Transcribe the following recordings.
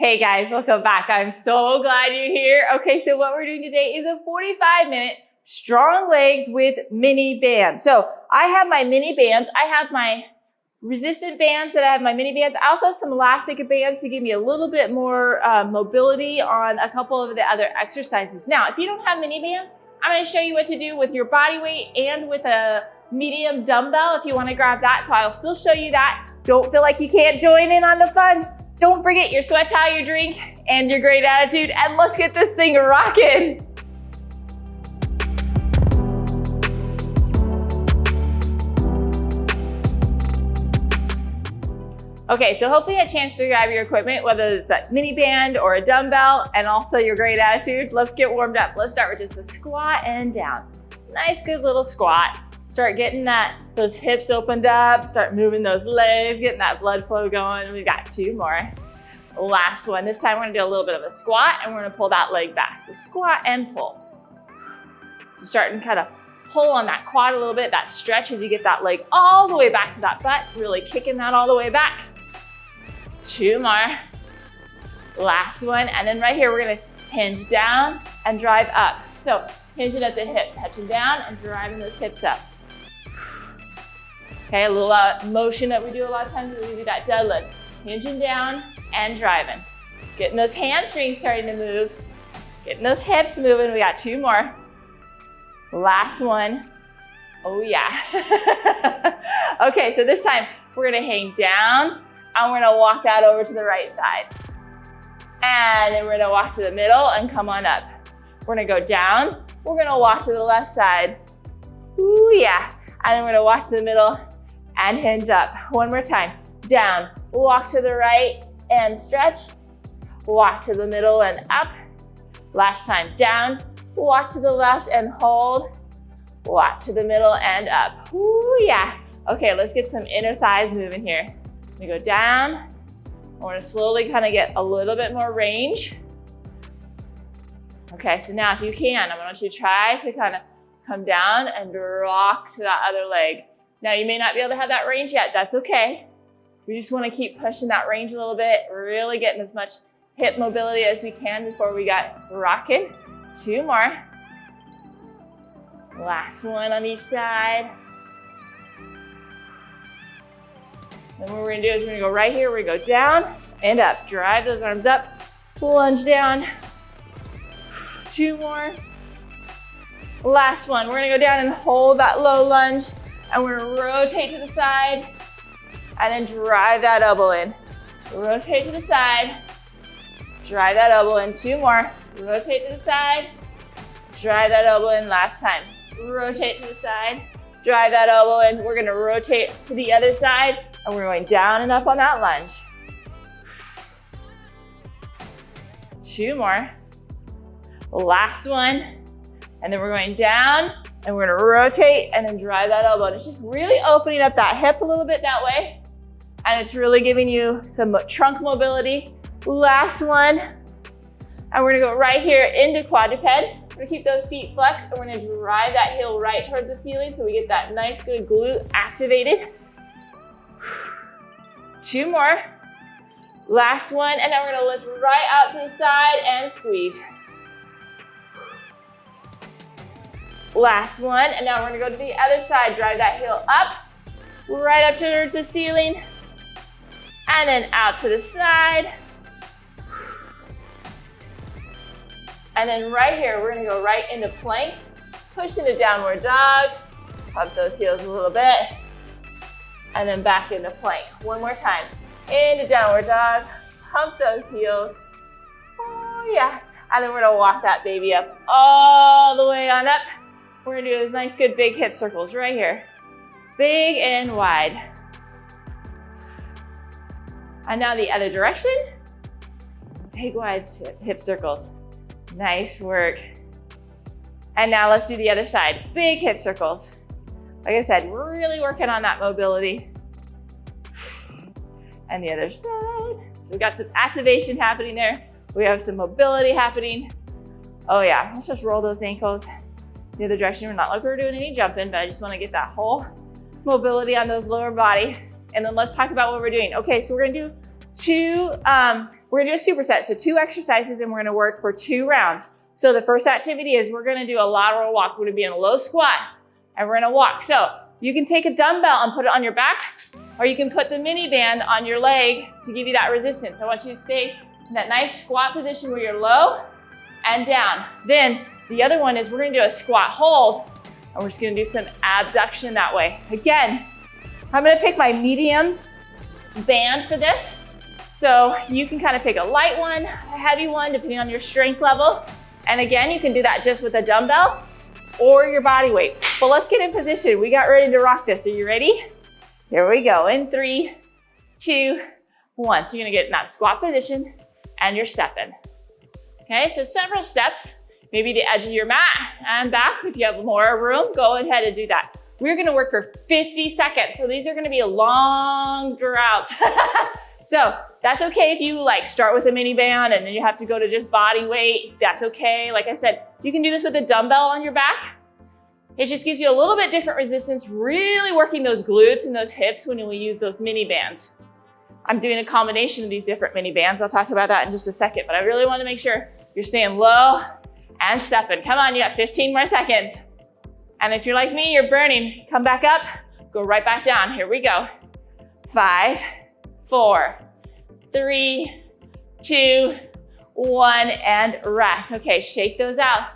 Hey guys, welcome back. I'm so glad you're here. Okay, so what we're doing today is a 45-minute strong legs with mini bands. So I have my mini bands. I have my resistant bands that I have my mini bands. I also have some elastic bands to give me a little bit more mobility on a couple of the other exercises. Now, if you don't have mini bands, I'm going to show you what to do with your body weight and with a medium dumbbell if you want to grab that. So I'll still show you that. Don't feel like you can't join in on the fun. Don't forget your sweat towel, your drink, and your great attitude, and let's get this thing rocking. Okay, so hopefully you had a chance to grab your equipment, whether it's a mini band or a dumbbell, and also your great attitude. Let's get warmed up. Let's start with just a squat and down. Nice, good little squat. Start getting those hips opened up, start moving those legs, getting that blood flow going. We've got two more. Last one. This time we're gonna do a little bit of a squat and we're gonna pull that leg back. So squat and pull. So starting kind of pull on that quad a little bit, that stretch as you get that leg all the way back to that butt, really kicking that all the way back. Two more. Last one. And then right here, we're gonna hinge down and drive up. So hinging at the hip, touching down and driving those hips up. Okay, a little motion that we do a lot of times when we do that deadlift. Hinging down and driving. Getting those hamstrings starting to move. Getting those hips moving. We got two more. Last one. Oh yeah. Okay, so this time we're gonna hang down and we're gonna walk that over to the right side. And then we're gonna walk to the middle and come on up. We're gonna go down. We're gonna walk to the left side. Ooh yeah. And then we're gonna walk to the middle and hinge up. One more time. Down, walk to the right and stretch. Walk to the middle and up. Last time. Down, walk to the left and hold. Walk to the middle and up. Ooh yeah. Okay, let's get some inner thighs moving here. We go down. We're gonna slowly kind of get a little bit more range. Okay, so now if you can, I want you to try to kind of come down and rock to that other leg. Now you may not be able to have that range yet, that's okay. We just want to keep pushing that range a little bit, really getting as much hip mobility as we can before we got rocking. Two more. Last one on each side. Then what we're gonna do is we're gonna go right here, we're gonna go down and up. Drive those arms up, lunge down. Two more. Last one, we're gonna go down and hold that low lunge and we're gonna rotate to the side and then drive that elbow in. Rotate to the side, drive that elbow in. Two more. Rotate to the side, drive that elbow in. Last time. Rotate to the side, drive that elbow in. We're gonna rotate to the other side and we're going down and up on that lunge. Two more. Last one. And then we're going down and we're gonna rotate and then drive that elbow. And it's just really opening up that hip a little bit that way. And it's really giving you some trunk mobility. Last one. And we're gonna go right here into quadruped. We're gonna keep those feet flexed and we're gonna drive that heel right towards the ceiling so we get that nice good glute activated. Two more. Last one. And then we're gonna lift right out to the side and squeeze. Last one, and now we're gonna go to the other side. Drive that heel up, right up towards the ceiling, and then out to the side. And then right here, we're gonna go right into plank, push into downward dog, pump those heels a little bit, and then back into plank. One more time, into downward dog, pump those heels. Oh yeah, and then we're gonna walk that baby up all the way on up. We're gonna do those nice, good, big hip circles right here. Big and wide. And now the other direction. Big, wide hip circles. Nice work. And now let's do the other side. Big hip circles. Like I said, we're really working on that mobility. And the other side. So we got some activation happening there. We have some mobility happening. Oh yeah, let's just roll those ankles the other direction. We're not like we're doing any jumping, but I just want to get that whole mobility on those lower body. And then let's talk about what we're doing. Okay, so we're gonna do we're gonna do a superset. So 2 exercises and we're gonna work for 2 rounds. So the first activity is we're gonna do a lateral walk. We're gonna be in a low squat and we're gonna walk. So you can take a dumbbell and put it on your back, or you can put the mini band on your leg to give you that resistance. I want you to stay in that nice squat position where you're low and down. Then the other one is we're gonna do a squat hold, and we're just gonna do some abduction that way. Again, I'm gonna pick my medium band for this. So you can kind of pick a light one, a heavy one, depending on your strength level. And again, you can do that just with a dumbbell or your body weight. But let's get in position. We got ready to rock this. Are you ready? Here we go. In 3, 2, 1. So you're gonna get in that squat position and you're stepping. Okay, so several steps, maybe the edge of your mat and back. If you have more room, go ahead and do that. We're gonna work for 50 seconds. So these are gonna be long droughts. So that's okay if you like start with a mini band and then you have to go to just body weight. That's okay. Like I said, you can do this with a dumbbell on your back. It just gives you a little bit different resistance, really working those glutes and those hips when we use those mini bands. I'm doing a combination of these different mini bands. I'll talk about that in just a second, but I really want to make sure you're staying low and stepping. Come on, you got 15 more seconds. And if you're like me, you're burning. Come back up, go right back down. Here we go. 5, 4, 3, 2, 1, and rest. Okay, shake those out.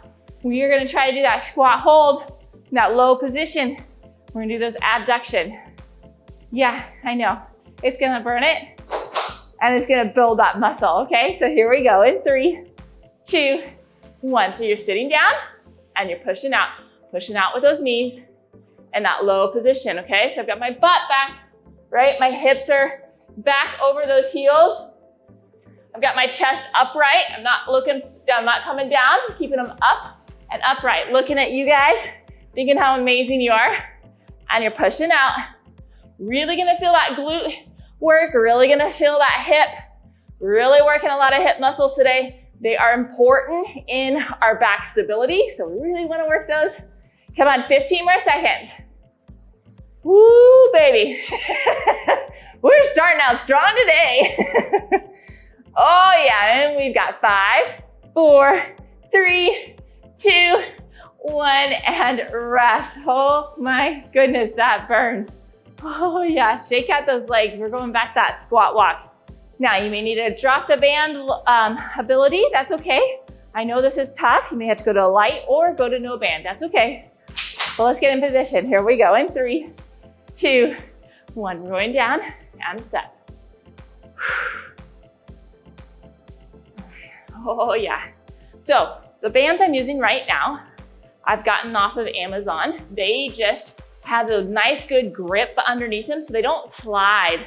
We are gonna try to do that squat hold, in that low position. We're gonna do those abduction. Yeah, I know. It's gonna burn it, and it's gonna build that muscle, okay? So here we go, in 3, 2, 1. So you're sitting down, and you're pushing out with those knees in that low position, okay? So I've got my butt back, right? My hips are back over those heels. I've got my chest upright. I'm not coming down, I'm keeping them up and upright. Looking at you guys, thinking how amazing you are. And you're pushing out. Really gonna feel that glute work, really gonna feel that hip. Really working a lot of hip muscles today. They are important in our back stability, so we really wanna work those. Come on, 15 more seconds. Woo, baby. We're starting out strong today. Oh yeah, and we've got 5, 4, 3, 2, 1, and rest. Oh my goodness, that burns. Oh yeah, shake out those legs. We're going back to that squat walk. Now you may need to drop the band ability, that's okay. I know this is tough. You may have to go to a light or go to no band, that's okay. But let's get in position. Here we go, in 3, 2, 1. We're going down and step. Oh yeah. So the bands I'm using right now, I've gotten off of Amazon. They just have a nice good grip underneath them so they don't slide,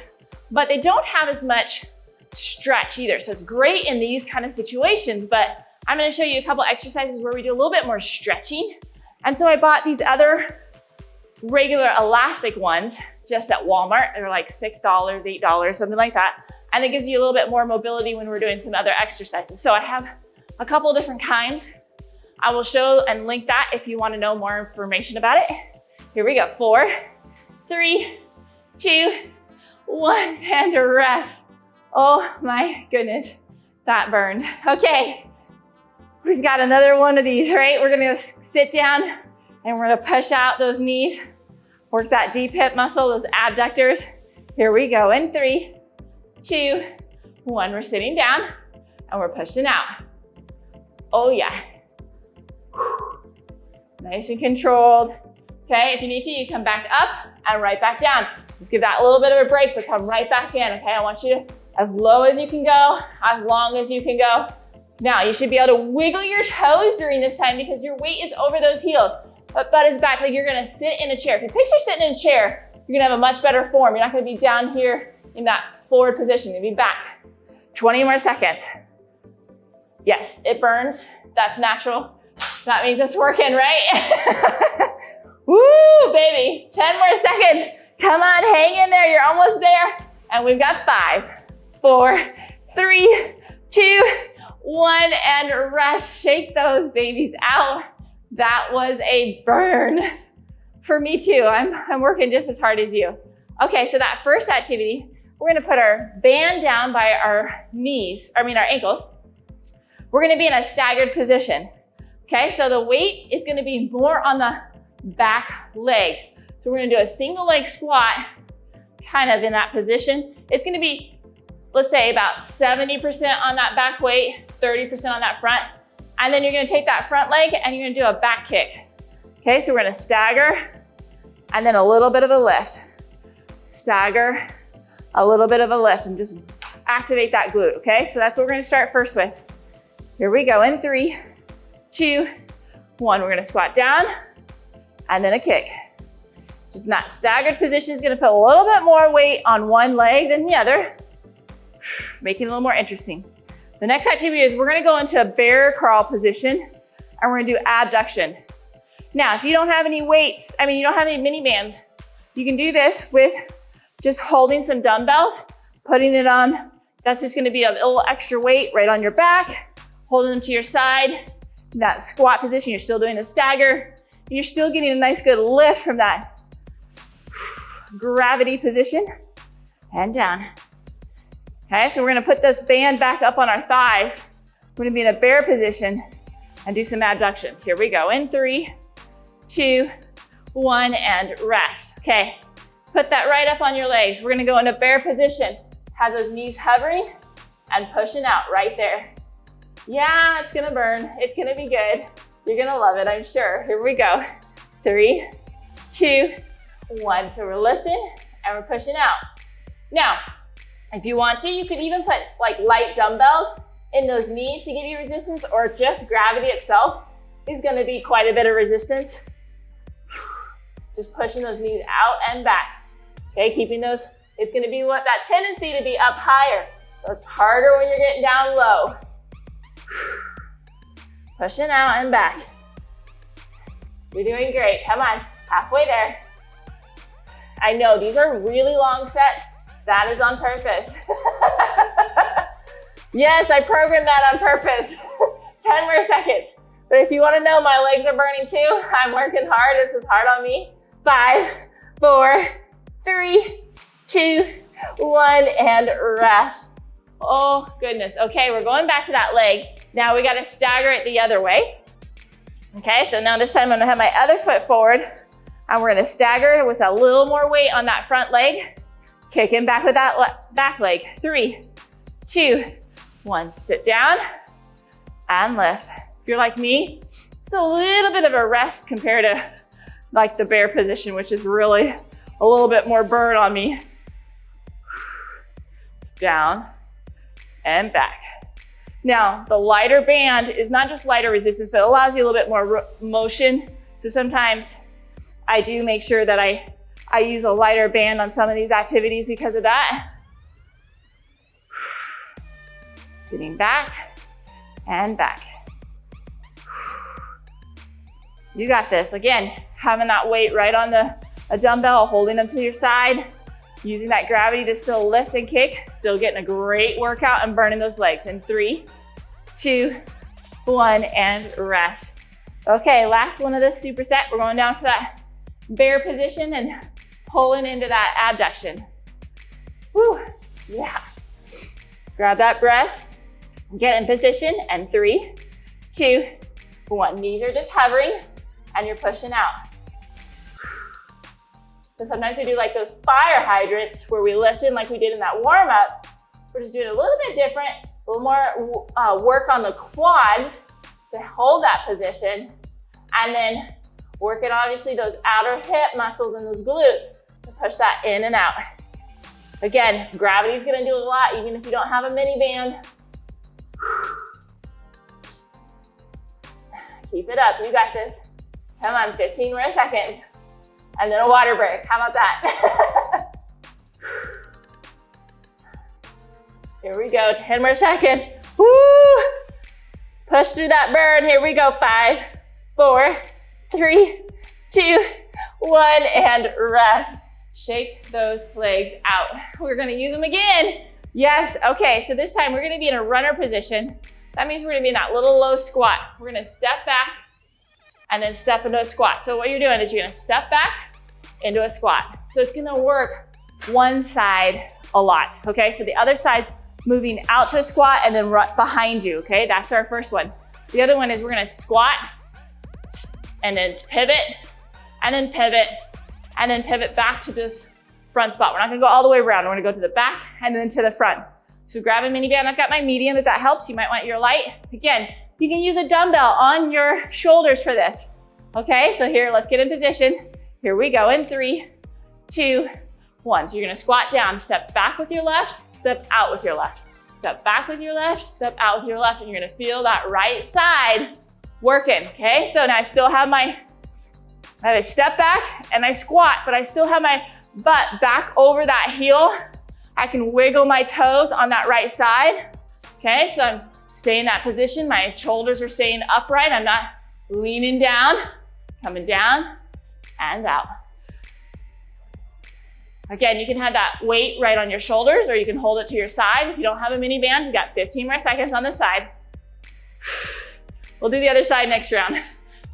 but they don't have as much stretch either. So it's great in these kind of situations, but I'm gonna show you a couple exercises where we do a little bit more stretching. And so I bought these other regular elastic ones just at Walmart. They're like $6, $8, something like that. And it gives you a little bit more mobility when we're doing some other exercises. So I have a couple different kinds. I will show and link that if you want to know more information about it. Here we go, 4, 3, 2, 1, and rest. Oh my goodness, that burned. Okay, we've got another one of these, right? We're gonna sit down and we're gonna push out those knees, work that deep hip muscle, those abductors. Here we go, in 3, 2, 1. We're sitting down and we're pushing out. Oh yeah. Nice and controlled. Okay, if you need to, you come back up and right back down. Just give that a little bit of a break, but come right back in, okay? I want you to, as low as you can go, as long as you can go. Now, you should be able to wiggle your toes during this time because your weight is over those heels. But butt is back, like you're gonna sit in a chair. If you picture sitting in a chair, you're gonna have a much better form. You're not gonna be down here in that forward position. You'll be back. 20 more seconds. Yes, it burns. That's natural. That means it's working, right? Woo, baby. 10 more seconds. Come on, hang in there. You're almost there. And we've got 5, 4, 3, 2, 1, and rest. Shake those babies out. That was a burn for me too. I'm working just as hard as you. Okay, so that first activity, we're gonna put our band down by our our ankles. We're gonna be in a staggered position. Okay, so the weight is gonna be more on the back leg. So we're gonna do a single leg squat, kind of in that position. It's gonna be, let's say, about 70% on that back weight, 30% on that front. And then you're gonna take that front leg and you're gonna do a back kick. Okay, so we're gonna stagger and then a little bit of a lift. Stagger, a little bit of a lift, and just activate that glute, okay? So that's what we're gonna start first with. Here we go in 3, 2, 1. We're gonna squat down and then a kick. Just in that staggered position is gonna put a little bit more weight on one leg than the other, making it a little more interesting. The next activity is we're gonna go into a bear crawl position and we're gonna do abduction. Now, if you don't have any weights, you don't have any mini bands, you can do this with just holding some dumbbells, putting it on. That's just gonna be a little extra weight right on your back, holding them to your side. In that squat position, you're still doing a stagger, and you're still getting a nice good lift from that gravity position and down. Okay, so we're gonna put this band back up on our thighs. We're gonna be in a bear position and do some abductions. Here we go, in 3, 2, 1, and rest. Okay, put that right up on your legs. We're gonna go into bear position. Have those knees hovering and pushing out right there. Yeah, it's gonna burn. It's gonna be good. You're gonna love it, I'm sure. Here we go. 3, 2, 1. So we're lifting and we're pushing out. Now, if you want to, you could even put like light dumbbells in those knees to give you resistance, or just gravity itself is gonna be quite a bit of resistance. Just pushing those knees out and back. Okay, keeping those, it's gonna be what that tendency to be up higher. So it's harder when you're getting down low. Pushing out and back. You're doing great, come on, halfway there. I know, these are really long sets. That is on purpose. Yes, I programmed that on purpose. 10 more seconds. But if you wanna know my legs are burning too, I'm working hard, this is hard on me. 5, 4, 3, 2, 1, and rest. Oh goodness, okay, we're going back to that leg. Now we gotta stagger it the other way. Okay, so now this time I'm gonna have my other foot forward and we're gonna stagger with a little more weight on that front leg. Kicking back with that back leg. 3, 2, 1, sit down and lift. If you're like me, it's a little bit of a rest compared to like the bear position, which is really a little bit more burn on me. It's down and back. Now, the lighter band is not just lighter resistance, but it allows you a little bit more motion. So sometimes I do make sure that I use a lighter band on some of these activities because of that. Sitting back and back. You got this. Again, having that weight right on a dumbbell, holding them to your side, using that gravity to still lift and kick, still getting a great workout and burning those legs. In 3, 2, 1, and rest. Okay, last one of this superset. We're going down for that bear position and pulling into that abduction. Whew, yeah. Grab that breath, get in position, and 3, 2, 1. Knees are just hovering and you're pushing out. So sometimes we do like those fire hydrants where we lift in like we did in that warm up. We're just doing a little bit different, a little more work on the quads to hold that position, and then working obviously those outer hip muscles and those glutes to push that in and out. Again, gravity's gonna do a lot even if you don't have a mini band. Keep it up, you got this. Come on, 15 more seconds. And then a water break, how about that? Here we go, 10 more seconds. Woo! Push through that burn, here we go. 5, 4, 3, 2, 1, and rest. Shake those legs out. We're gonna use them again. Yes, okay, so this time we're gonna be in a runner position. That means we're gonna be in that little low squat. We're gonna step back and then step into a squat. So what you're doing is you're gonna step back into a squat. So it's gonna work one side a lot, okay? So the other side's moving out to a squat and then right behind you, okay? That's our first one. The other one is we're gonna squat and then pivot and then pivot and then pivot back to this front spot. We're not gonna go all the way around. We're gonna go to the back and then to the front. So grab a mini band. I've got my medium. If that helps, you might want your light. Again, you can use a dumbbell on your shoulders for this. Okay, so here, let's get in position. Here we go in 3, 2, 1. So you're gonna squat down, step back with your left, step out with your left. Step back with your left, step out with your left, and you're gonna feel that right side working, okay? So now I still have I have a step back and I squat, but I still have my butt back over that heel. I can wiggle my toes on that right side, okay? So I'm staying in that position. My shoulders are staying upright. I'm not leaning down, coming down and out. Again, you can have that weight right on your shoulders or you can hold it to your side. If you don't have a mini band, you got 15 more seconds on the side. We'll do the other side next round.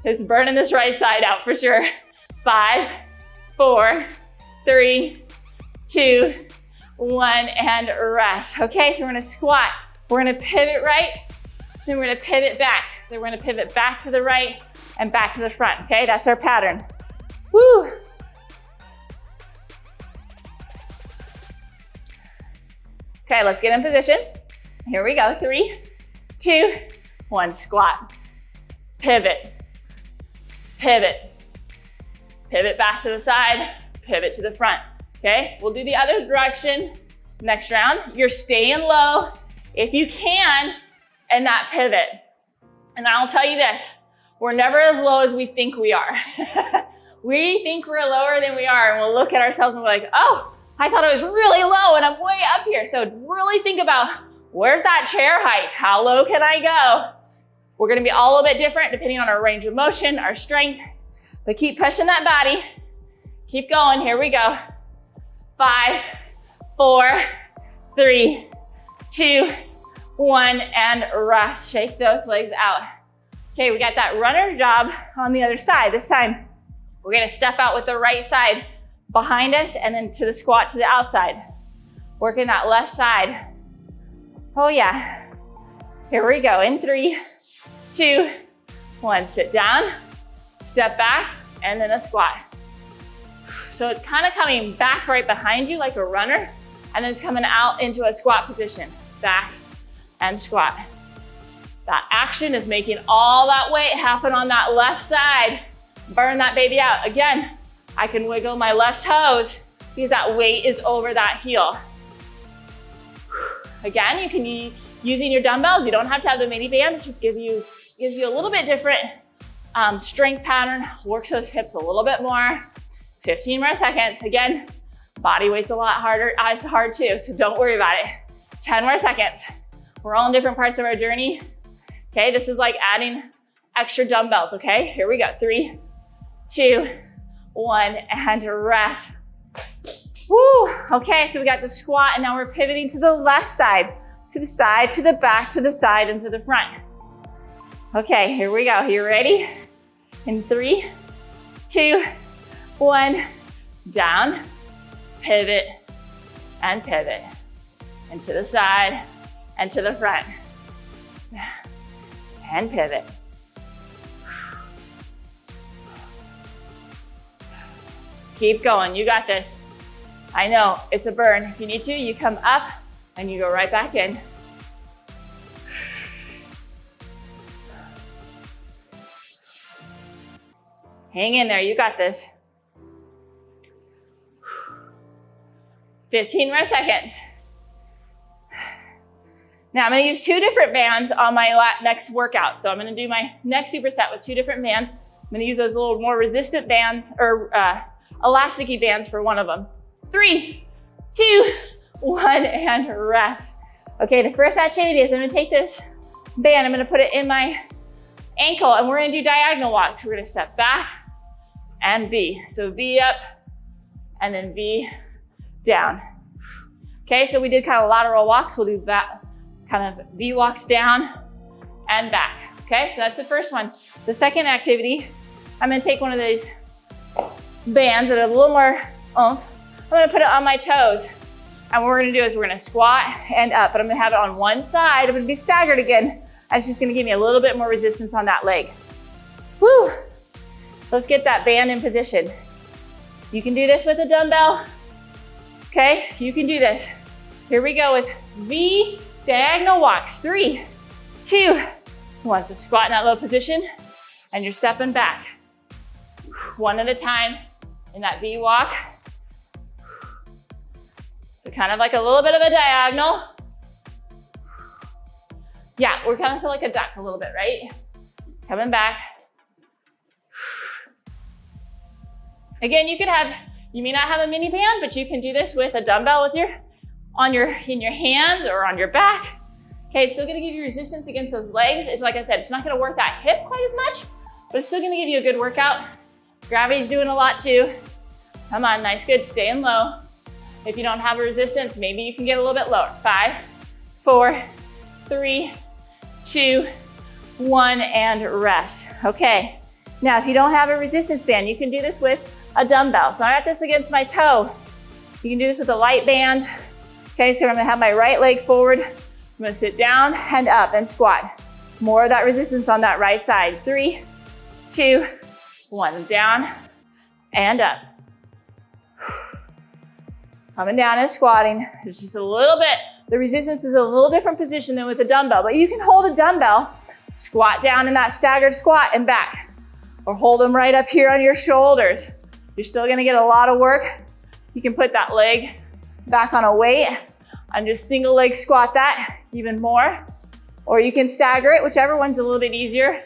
It's burning this right side out for sure. 5, 4, 3, 2, 1, and rest. Okay, so we're gonna squat. We're gonna pivot right, then we're gonna pivot back. Then we're gonna pivot back to the right and back to the front, okay? That's our pattern. Woo! Okay, let's get in position. Here we go, 3, 2, 1, squat, pivot, pivot, pivot back to the side, pivot to the front, okay? We'll do the other direction next round. You're staying low if you can in that pivot. And I'll tell you this, we're never as low as we think we are. We think we're lower than we are, and we'll look at ourselves and we're like, oh, I thought I was really low and I'm way up here. So really think about, where's that chair height? How low can I go? We're gonna be all a little bit different depending on our range of motion, our strength, but keep pushing that body. Keep going, here we go. 5, 4, 3, 2, 1, and rest. Shake those legs out. Okay, we got that runner job on the other side. This time, we're gonna step out with the right side behind us and then to the squat to the outside. Working that left side. Oh yeah. Here we go, in 3, 2, 1. Sit down, step back, and then a squat. So it's kind of coming back right behind you like a runner, and then it's coming out into a squat position. Back and squat. That action is making all that weight happen on that left side. Burn that baby out. Again, I can wiggle my left toes because that weight is over that heel. Again, you can be using your dumbbells. You don't have to have the mini band. It just gives you a little bit different strength pattern. Works those hips a little bit more. 15 more seconds. Again, body weight's a lot harder. Eyes hard too, so don't worry about it. 10 more seconds. We're all in different parts of our journey. Okay, this is like adding extra dumbbells, okay? Here we go, 3, 2, 1, and rest. Woo, okay, so we got the squat and now we're pivoting to the left side, to the side, to the back, to the side, and to the front. Okay, here we go, you ready? In 3, 2, 1, down, pivot, and pivot. And to the side, and to the front. And pivot. Keep going, you got this. I know, it's a burn. If you need to, you come up and you go right back in. Hang in there, you got this. 15 more seconds. Now I'm gonna use 2 different bands on my next workout. So I'm gonna do my next superset with 2 different bands. I'm gonna use those little more resistant bands or elasticy bands for one of them. 3, 2, 1, and rest. Okay, the first activity is I'm gonna take this band, I'm gonna put it in my ankle and we're gonna do diagonal walks. We're gonna step back and V. So V up and then V down. Okay, so we did kind of lateral walks. We'll do that kind of V walks down and back. Okay, so that's the first one. The second activity, I'm gonna take one of these bands that have a little more oomph. I'm gonna put it on my toes. And what we're gonna do is we're gonna squat and up, but I'm gonna have it on one side. I'm gonna be staggered again. And it's just gonna give me a little bit more resistance on that leg. Woo! Let's get that band in position. You can do this with a dumbbell. Okay, you can do this. Here we go with V diagonal walks. 3, 2, 1. So squat in that low position and you're stepping back. One at a time in that V walk. So kind of like a little bit of a diagonal. Yeah, we're kind of feel like a duck a little bit, right? Coming back. Again, you may not have a mini band, but you can do this with a dumbbell with in your hands or on your back. Okay, it's still gonna give you resistance against those legs. It's like I said, it's not gonna work that hip quite as much, but it's still gonna give you a good workout. Gravity's doing a lot too. Come on, nice, good, staying low. If you don't have a resistance, maybe you can get a little bit lower. 5, 4, 3, 2, 1, and rest. Okay, now if you don't have a resistance band, you can do this with a dumbbell. So I got this against my toe. You can do this with a light band. Okay, so I'm gonna have my right leg forward. I'm gonna sit down and up and squat. More of that resistance on that right side. 3, 2, 1, down and up. Coming down and squatting. It's just a little bit, the resistance is a little different position than with a dumbbell, but you can hold a dumbbell, squat down in that staggered squat and back, or hold them right up here on your shoulders. You're still gonna get a lot of work. You can put that leg back on a weight and just single leg squat that even more, or you can stagger it, whichever one's a little bit easier.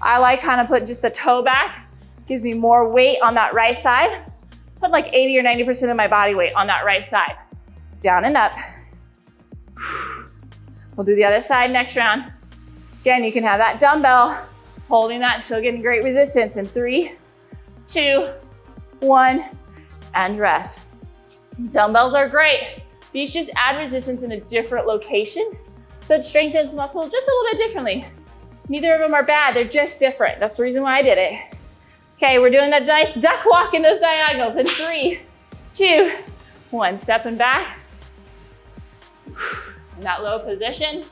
I like kind of put just the toe back, gives me more weight on that right side. Put like 80 or 90% of my body weight on that right side. Down and up. We'll do the other side next round. Again, you can have that dumbbell, holding that, still getting great resistance in 3, 2, 1, and rest. Dumbbells are great. These just add resistance in a different location, so it strengthens the muscle just a little bit differently. Neither of them are bad, they're just different. That's the reason why I did it. Okay, we're doing that nice duck walk in those diagonals in 3, 2, 1. Stepping back. In that low position,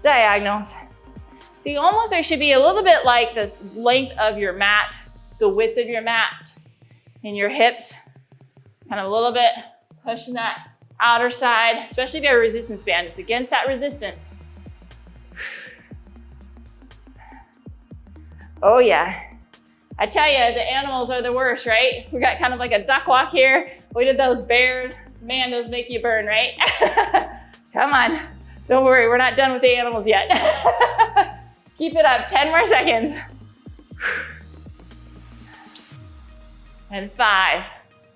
diagonals. So you almost, there should be a little bit like this length of your mat, the width of your mat in your hips. Kind of a little bit pushing that outer side, especially if you have a resistance band. It's against that resistance. Oh yeah. I tell you, the animals are the worst, right? We got kind of like a duck walk here. We did those bears. Man, those make you burn, right? Come on. Don't worry, we're not done with the animals yet. Keep it up, 10 more seconds. And 5,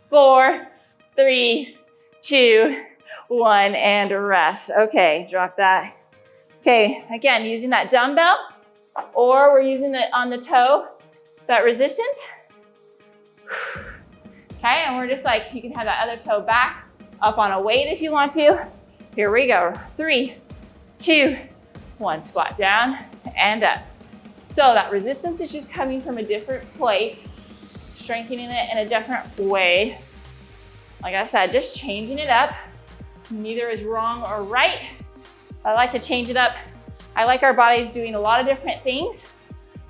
4, 3, 2, 1, and rest. Okay, drop that. Okay, again, using that dumbbell, or we're using it on the toe, that resistance. Okay, and we're just like, you can have that other toe back, up on a weight if you want to. Here we go, 3, 2, 1, squat down and up. So that resistance is just coming from a different place, strengthening it in a different way. Like I said, just changing it up. Neither is wrong or right. I like to change it up. I like our bodies doing a lot of different things.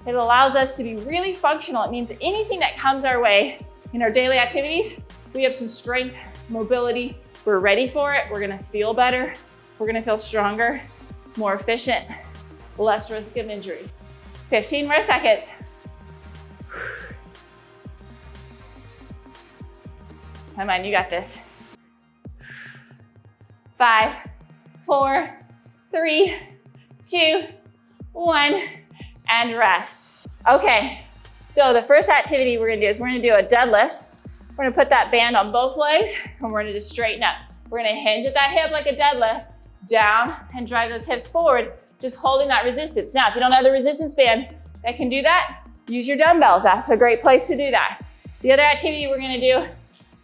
It allows us to be really functional. It means anything that comes our way in our daily activities, we have some strength, mobility. We're ready for it. We're gonna feel better. We're gonna feel stronger, more efficient, less risk of injury. 15 more seconds. Come on, you got this. 5, 4, 3, 2, 1, and rest. Okay, so the first activity we're gonna do is we're gonna do a deadlift. We're gonna put that band on both legs and we're gonna just straighten up. We're gonna hinge at that hip like a deadlift, down and drive those hips forward, just holding that resistance. Now, if you don't have the resistance band that can do that, use your dumbbells. That's a great place to do that. The other activity we're gonna do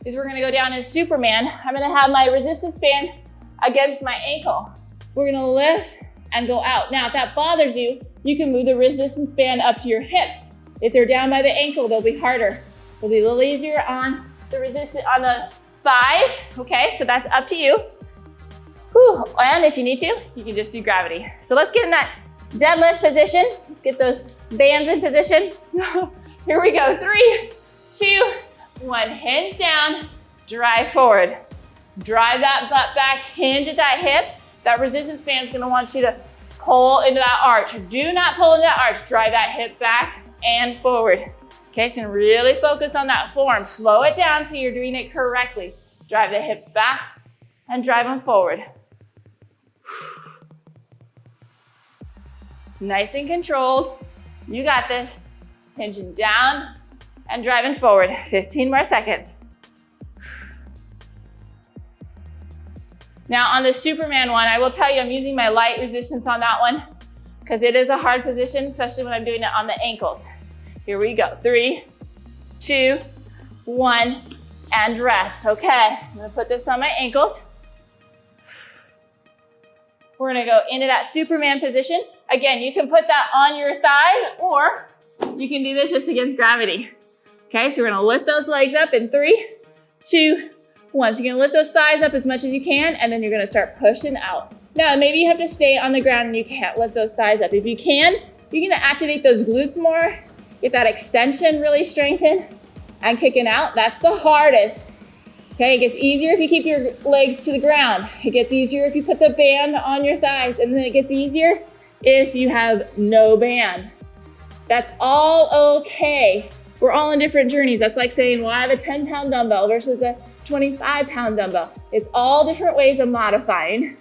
is we're gonna go down in Superman. I'm gonna have my resistance band against my ankle. We're gonna lift and go out. Now, if that bothers you, you can move the resistance band up to your hips. If they're down by the ankle, they'll be harder. They'll be a little easier on the 5. Okay, so that's up to you. Whew. And if you need to, you can just do gravity. So let's get in that deadlift position. Let's get those bands in position. Here we go. 3, 2, 1. Hinge down, drive forward. Drive that butt back, hinge at that hip. That resistance band is gonna want you to pull into that arch. Do not pull into that arch. Drive that hip back and forward. Okay, so really focus on that form. Slow it down so you're doing it correctly. Drive the hips back and drive them forward. Nice and controlled. You got this. Hinging down and driving forward. 15 more seconds. Now on the Superman one, I will tell you I'm using my light resistance on that one because it is a hard position, especially when I'm doing it on the ankles. Here we go. 3, 2, 1, and rest. Okay, I'm gonna put this on my ankles. We're gonna go into that Superman position. Again, you can put that on your thigh or you can do this just against gravity. Okay, so we're gonna lift those legs up in 3, 2, 1. So you're gonna lift those thighs up as much as you can and then you're gonna start pushing out. Now, maybe you have to stay on the ground and you can't lift those thighs up. If you can, you're gonna activate those glutes more, get that extension really strengthened and kicking out. That's the hardest. Okay, it gets easier if you keep your legs to the ground. It gets easier if you put the band on your thighs, and then it gets easier if you have no band. That's all okay. We're all in different journeys. That's like saying, well, I have a 10-pound dumbbell versus a 25-pound dumbbell. It's all different ways of modifying.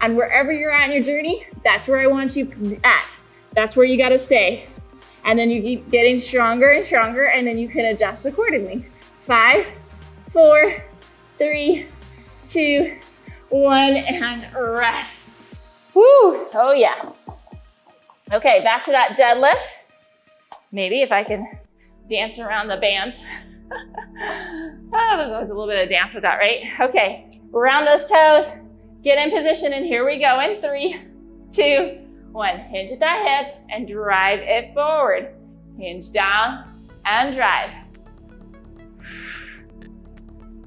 And wherever you're at in your journey, that's where I want you at. That's where you gotta stay. And then you keep getting stronger and stronger, and then you can adjust accordingly. 5, 4, 3, 2, 1, and rest. Woo, oh yeah. Okay, back to that deadlift. Maybe if I can dance around the bands. Oh, there's always a little bit of dance with that, right? Okay, round those toes, get in position, and here we go in 3, 2, 1. Hinge at that hip and drive it forward. Hinge down and drive.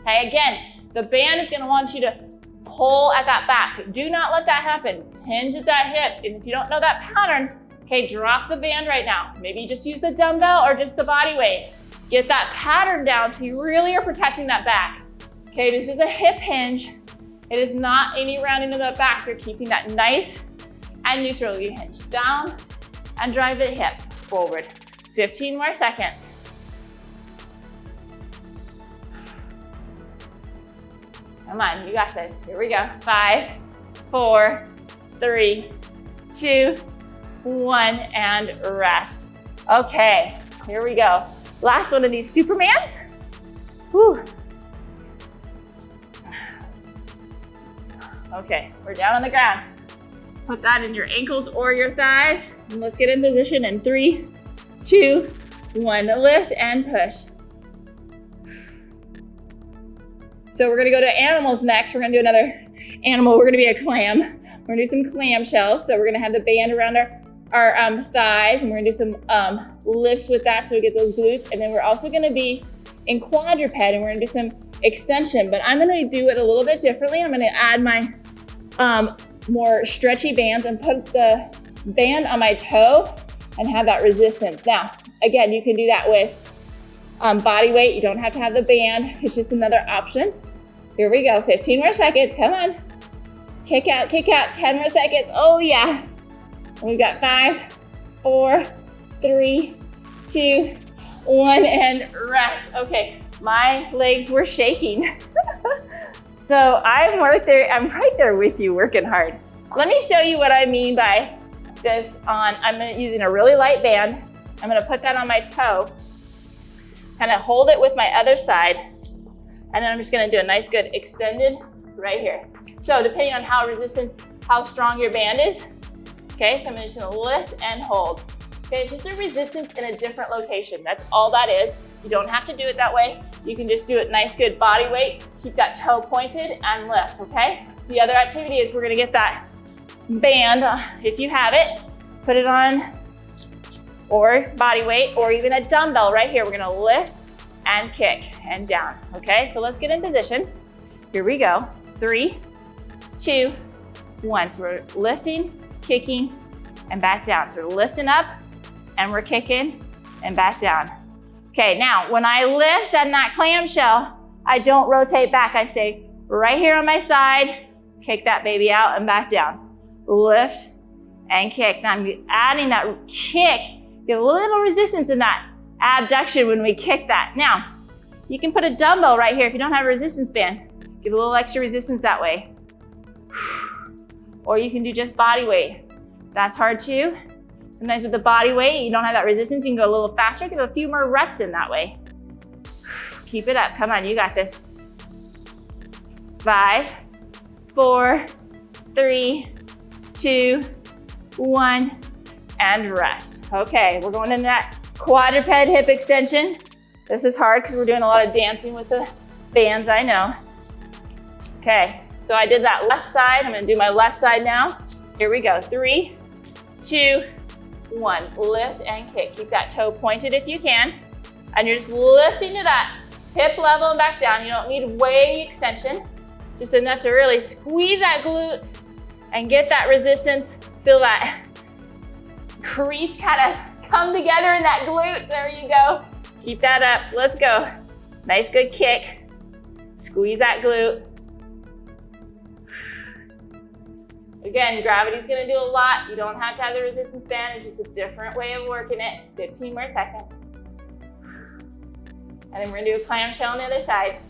Okay, again, the band is gonna want you to pull at that back. Do not let that happen. Hinge at that hip, and if you don't know that pattern, okay, drop the band right now. Maybe just use the dumbbell or just the body weight. Get that pattern down so you really are protecting that back. Okay, this is a hip hinge. It is not any rounding of the back. You're keeping that nice and neutral. You hinge down and drive the hip forward. 15 more seconds. Come on, you got this. Here we go. 5, 4, 3, 2, 1, and rest. Okay, here we go. Last one of these Supermans. Whew. Okay, we're down on the ground. Put that in your ankles or your thighs. And let's get in position in 3, 2, 1. Lift and push. So we're gonna go to animals next. We're gonna do another animal. We're gonna be a clam. We're gonna do some clamshells. So we're gonna have the band around our thighs, and we're gonna do some lifts with that so we get those glutes. And then we're also gonna be in quadruped, and we're gonna do some extension, but I'm gonna do it a little bit differently. I'm gonna add my more stretchy bands and put the band on my toe and have that resistance. Now, again, you can do that with body weight. You don't have to have the band. It's just another option. Here we go, 15 more seconds, come on. Kick out, 10 more seconds, oh yeah. We've got 5, 4, 3, 2, 1, and rest. Okay, my legs were shaking. So I'm right there with you, working hard. Let me show you what I mean by this I'm using a really light band. I'm gonna put that on my toe, kind of hold it with my other side, and then I'm just gonna do a nice good extended right here. So depending on how strong your band is, okay, so I'm just gonna lift and hold. Okay, it's just a resistance in a different location. That's all that is. You don't have to do it that way. You can just do it nice, good body weight. Keep that toe pointed and lift, okay? The other activity is we're gonna get that band, if you have it, put it on, or body weight, or even a dumbbell right here. We're gonna lift and kick and down, okay? So let's get in position. Here we go. 3, 2, 1. So we're lifting, kicking, and back down. So we're lifting up, and we're kicking, and back down. Okay, now when I lift on that clamshell, I don't rotate back. I stay right here on my side, kick that baby out and back down. Lift and kick. Now I'm adding that kick, get a little resistance in that abduction when we kick that. Now, you can put a dumbbell right here if you don't have a resistance band. Give a little extra resistance that way. Or you can do just body weight. That's hard too. Sometimes with the body weight, you don't have that resistance, you can go a little faster, get a few more reps in that way. Keep it up, come on, you got this. 5, 4, 3, 2, 1, and rest. Okay, we're going into that quadruped hip extension. This is hard because we're doing a lot of dancing with the bands, I know. Okay, so I did that left side. I'm gonna do my left side now. Here we go, 3, 2, 1. Lift and kick. Keep that toe pointed if you can. And you're just lifting to that hip level and back down. You don't need way extension. Just enough to really squeeze that glute and get that resistance. Feel that crease kind of come together in that glute. There you go. Keep that up. Let's go. Nice, good kick. Squeeze that glute. Again, gravity's gonna do a lot. You don't have to have the resistance band. It's just a different way of working it. 15 more seconds. And then we're gonna do a clamshell on the other side.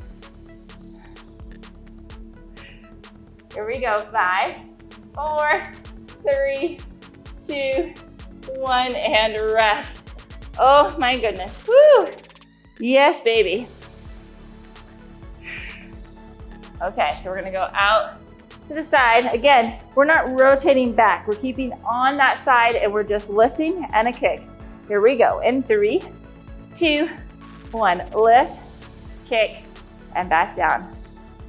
Here we go, 5, 4, 3, 2, 1, and rest. Oh my goodness, woo! Yes, baby. Okay, so we're gonna go out to the side. Again, we're not rotating back. We're keeping on that side and we're just lifting and a kick. Here we go, in 3, 2, 1. Lift, kick, and back down.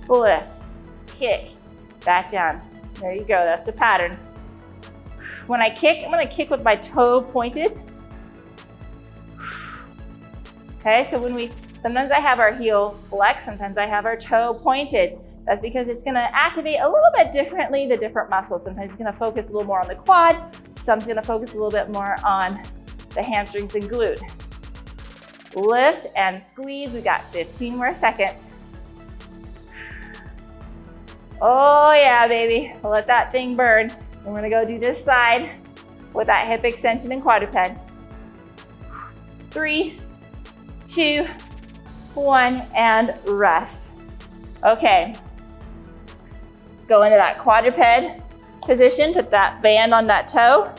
Lift, kick, back down. There you go, that's the pattern. When I kick, I'm gonna kick with my toe pointed. Okay, so sometimes I have our heel flexed, sometimes I have our toe pointed. That's because it's gonna activate a little bit differently the different muscles. Sometimes it's gonna focus a little more on the quad, some's gonna focus a little bit more on the hamstrings and glute. Lift and squeeze, we got 15 more seconds. Oh yeah, baby, let that thing burn. We're gonna go do this side with that hip extension and quadruped. 3, 2, 1, and rest. Okay, let's go into that quadruped position. Put that band on that toe.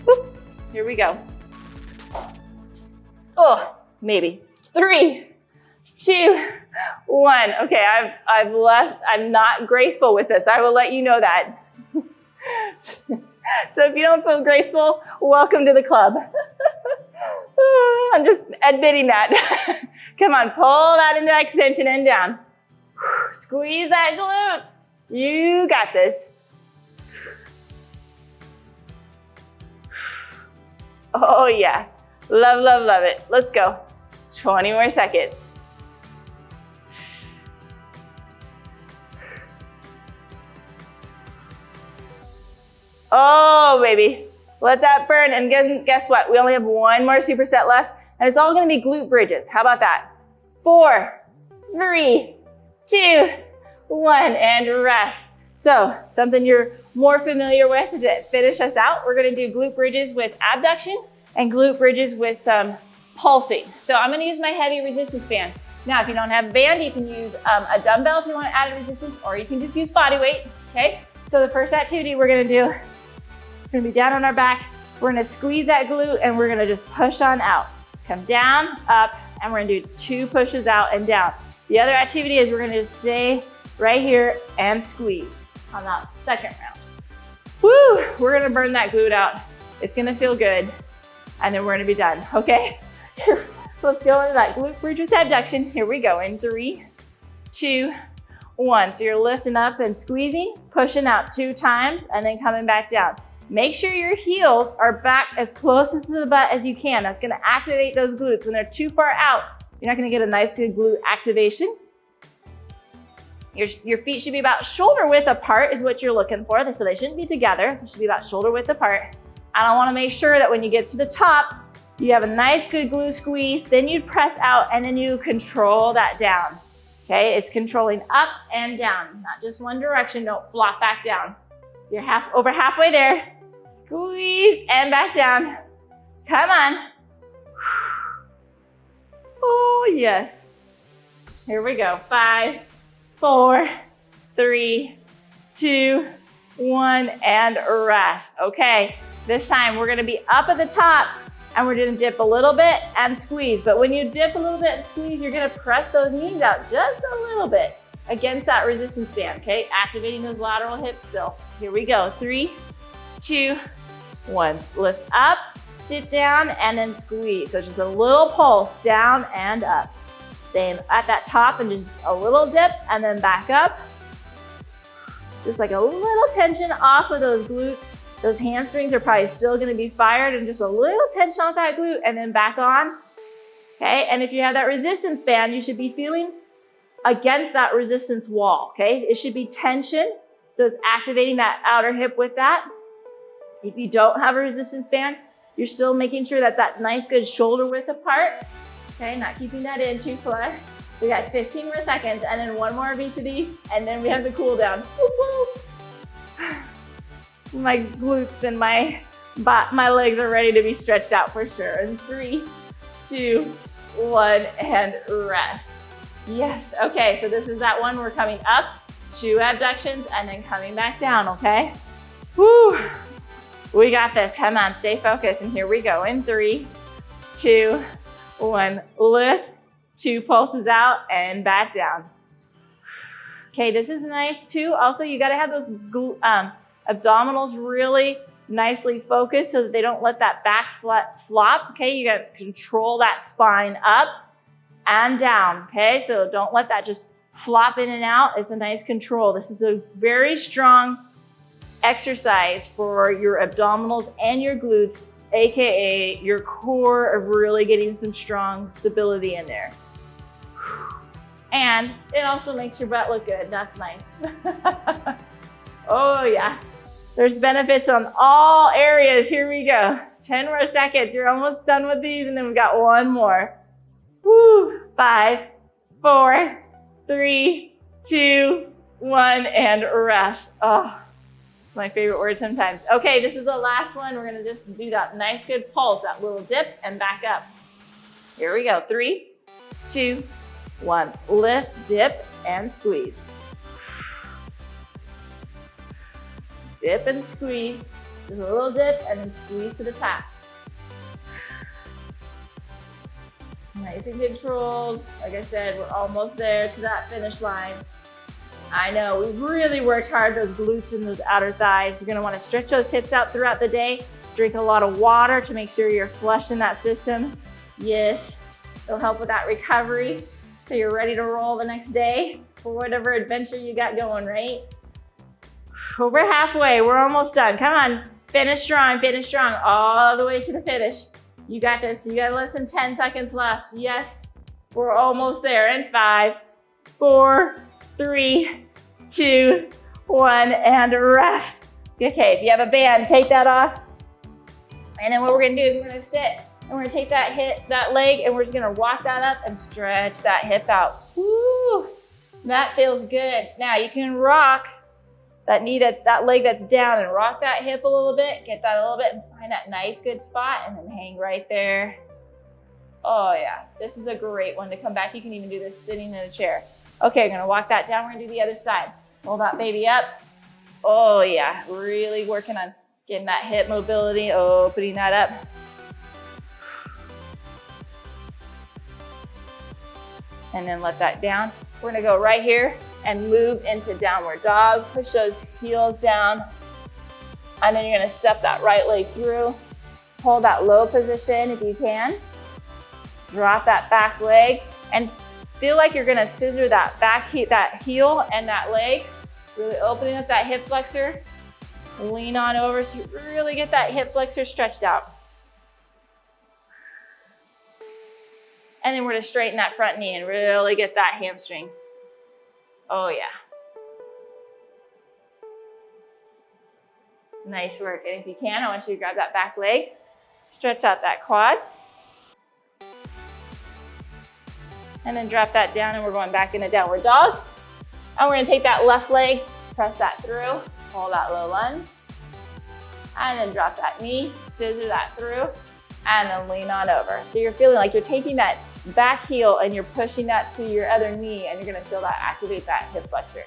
Whoop. Here we go. Oh, maybe. 3, 2, 1. Okay, I've left. I'm not graceful with this. I will let you know that. So if you don't feel graceful, welcome to the club. I'm just admitting that. Come on, pull that into extension and down. Squeeze that glute. You got this. Oh yeah, love, love, love it. Let's go. 20 more seconds. Oh, baby, let that burn. And guess what? We only have one more superset left, and it's all gonna be glute bridges. How about that? 4, 3, 2, 1, and rest. So, something you're more familiar with to finish us out, we're gonna do glute bridges with abduction and glute bridges with some pulsing. So I'm gonna use my heavy resistance band. Now, if you don't have a band, you can use a dumbbell if you wanna add a resistance, or you can just use body weight, okay? So the first activity we're gonna do, we're gonna be down on our back, we're gonna squeeze that glute, and we're gonna just push on out. Come down, up, and we're gonna do 2 pushes out and down. The other activity is we're gonna just stay right here and squeeze on that second round. Woo, we're gonna burn that glute out. It's gonna feel good, and then we're gonna be done, okay? Let's go into that glute bridge with abduction. Here we go, in 3, 2, 1. So you're lifting up and squeezing, pushing out 2 times, and then coming back down. Make sure your heels are back as close to the butt as you can. That's gonna activate those glutes. When they're too far out, you're not gonna get a nice good glute activation. Your feet should be about shoulder width apart is what you're looking for. So they shouldn't be together. They should be about shoulder width apart. And I wanna make sure that when you get to the top, you have a nice good glute squeeze, then you press out and then you control that down. Okay, it's controlling up and down, not just one direction. Don't flop back down. You're over halfway there. Squeeze and back down. Come on. Oh, yes. Here we go. 5, 4, 3, 2, 1, and rest. Okay, this time we're gonna be up at the top and we're gonna dip a little bit and squeeze. But when you dip a little bit and squeeze, you're gonna press those knees out just a little bit against that resistance band, okay? Activating those lateral hips still. Here we go, 3, 2, 1. Lift up, dip down, and then squeeze. So just a little pulse down and up. Staying at that top and just a little dip and then back up. Just like a little tension off of those glutes. Those hamstrings are probably still gonna be fired and just a little tension off that glute and then back on. Okay, and if you have that resistance band, you should be feeling against that resistance wall, okay? It should be tension, so it's activating that outer hip with that. If you don't have a resistance band, you're still making sure that that's nice, good shoulder width apart. Okay, not keeping that in too far. We got 15 more seconds and then one more of each of these and then we have the cool down. My glutes and my legs are ready to be stretched out for sure. And 3, 2, 1, and rest. Yes, okay, so this is that one. We're coming up, 2 abductions, and then coming back down, okay? Woo! We got this, come on, stay focused, and here we go. In 3, 2, 1, lift, 2 pulses out, and back down. Okay, this is nice too. Also, you gotta have those abdominals really nicely focused so that they don't let that back flop, okay? You gotta control that spine up and down, okay? So don't let that just flop in and out. It's a nice control. This is a very strong exercise for your abdominals and your glutes, AKA your core of really getting some strong stability in there. And it also makes your butt look good. That's nice. Oh yeah. There's benefits on all areas. Here we go. 10 more seconds. You're almost done with these and then we've got one more. Woo. 5, 4, 3, 2, 1, and rest. Oh, it's my favorite word sometimes. Okay, this is the last one. We're gonna just do that nice good pulse, that little dip and back up. Here we go. 3, 2, 1. Lift, dip, and squeeze. Dip and squeeze. Just a little dip and then squeeze to the top. Nice and controlled. Like I said, we're almost there to that finish line. I know, we've really worked hard, those glutes and those outer thighs. You're gonna wanna stretch those hips out throughout the day. Drink a lot of water to make sure you're flushed in that system. Yes, it'll help with that recovery so you're ready to roll the next day for whatever adventure you got going, right? Over halfway, we're almost done. Come on, finish strong, all the way to the finish. You got this, you got less than 10 seconds left. Yes, we're almost there in 5, 4, 3, 2, 1, and rest. Okay, if you have a band, take that off. And then what we're gonna do is we're gonna sit and we're gonna take that leg and we're just gonna walk that up and stretch that hip out. Woo, that feels good. Now you can rock that knee, that leg that's down and rock that hip a little bit, get that a little bit and find that nice good spot and then hang right there. Oh yeah, this is a great one to come back. You can even do this sitting in a chair. Okay, I'm gonna walk that down. We're gonna do the other side. Roll that baby up. Oh yeah, really working on getting that hip mobility, opening that up. And then let that down. We're gonna go right here and move into downward dog. Push those heels down. And then you're gonna step that right leg through. Hold that low position if you can. Drop that back leg and feel like you're gonna scissor that that heel and that leg, really opening up that hip flexor. Lean on over so you really get that hip flexor stretched out. And then we're gonna straighten that front knee and really get that hamstring. Oh yeah. Nice work. And if you can, I want you to grab that back leg, stretch out that quad, and then drop that down, and we're going back into downward dog. And we're gonna take that left leg, press that through, hold that low lunge, and then drop that knee, scissor that through, and then lean on over. So you're feeling like you're taking that back heel and you're pushing that to your other knee, and you're gonna feel that activate that hip flexor.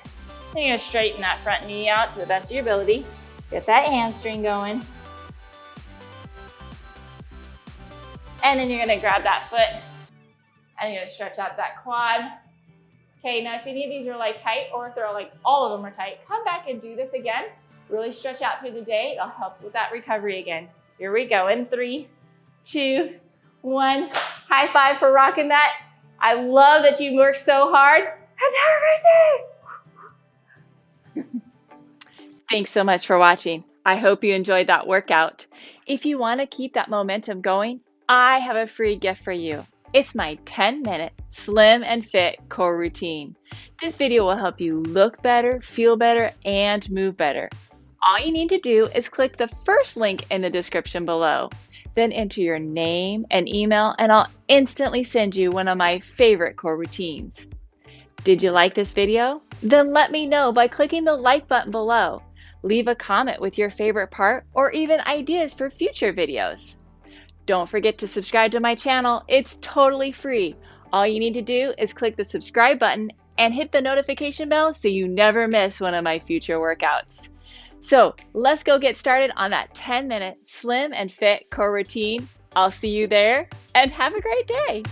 Then you're gonna straighten that front knee out to the best of your ability. Get that hamstring going. And then you're gonna grab that foot and you're gonna stretch out that quad. Okay, now if any of these are like tight, or if they're like all of them are tight, come back and do this again. Really stretch out through the day. It'll help with that recovery again. Here we go in 3, 2, 1. High five for rocking that. I love that you worked so hard. And have a great day. Thanks so much for watching. I hope you enjoyed that workout. If you want to keep that momentum going, I have a free gift for you. It's my 10-minute slim and fit core routine. This video will help you look better, feel better, and move better. All you need to do is click the first link in the description below. Then enter your name and email, and I'll instantly send you one of my favorite core routines. Did you like this video? Then let me know by clicking the like button below. Leave a comment with your favorite part or even ideas for future videos. Don't forget to subscribe to my channel. It's totally free. All you need to do is click the subscribe button and hit the notification bell so you never miss one of my future workouts. So let's go get started on that 10-minute slim and fit core routine. I'll see you there, and have a great day.